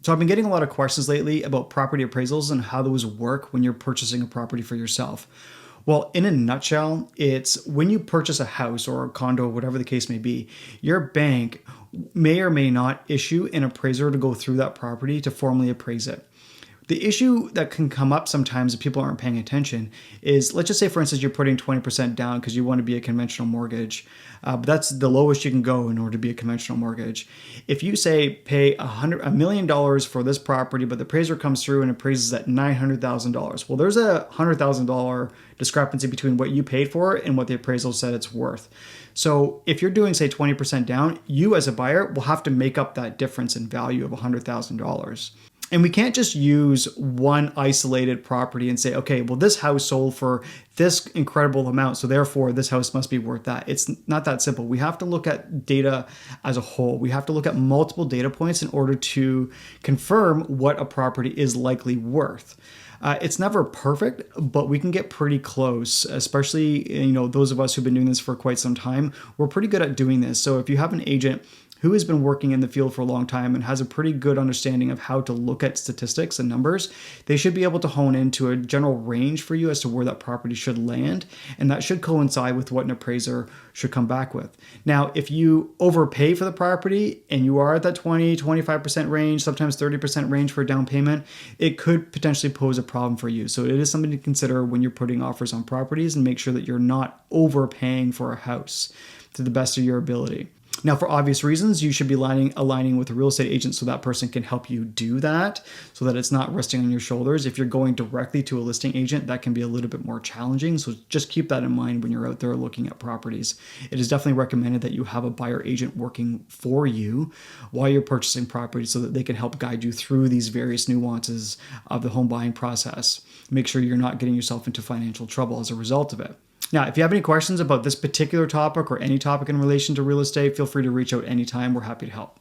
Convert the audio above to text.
So I've been getting a lot of questions lately about property appraisals and how those work when you're purchasing a property for yourself. Well, in a nutshell, it's when you purchase a house or a condo, whatever the case may be, your bank may or may not issue an appraiser to go through that property to formally appraise it. The issue that can come up sometimes if people aren't paying attention is, let's just say, for instance, you're putting 20% down because you want to be a conventional mortgage. But that's the lowest you can go in order to be a conventional mortgage. If you say pay $1 million for this property, but the appraiser comes through and appraises at $900,000, well, there's a $100,000 discrepancy between what you paid for it and what the appraisal said it's worth. So if you're doing, say, 20% down, you as a buyer will have to make up that difference in value of $100,000. And we can't just use one isolated property and say, okay, well, this house sold for this incredible amount, so therefore this house must be worth that. It's not that simple. We have to look at data as a whole. We have to look at multiple data points in order to confirm what a property is likely worth. It's never perfect, but we can get pretty close, especially, those of us who've been doing this for quite some time. We're pretty good at doing this. So if you have an agent who has been working in the field for a long time and has a pretty good understanding of how to look at statistics and numbers, they should be able to hone into a general range for you as to where that property should land. And that should coincide with what an appraiser should come back with. Now, if you overpay for the property and you are at that 20-25% range, sometimes 30% range for a down payment, it could potentially pose a problem for you. So it is something to consider when you're putting offers on properties, and make sure that you're not overpaying for a house to the best of your ability. Now, for obvious reasons, you should be aligning with a real estate agent so that person can help you do that, so that it's not resting on your shoulders. If you're going directly to a listing agent, that can be a little bit more challenging. So just keep that in mind when you're out there looking at properties. It is definitely recommended that you have a buyer agent working for you while you're purchasing properties so that they can help guide you through these various nuances of the home buying process. Make sure you're not getting yourself into financial trouble as a result of it. Now, if you have any questions about this particular topic or any topic in relation to real estate, feel free to reach out anytime. We're happy to help.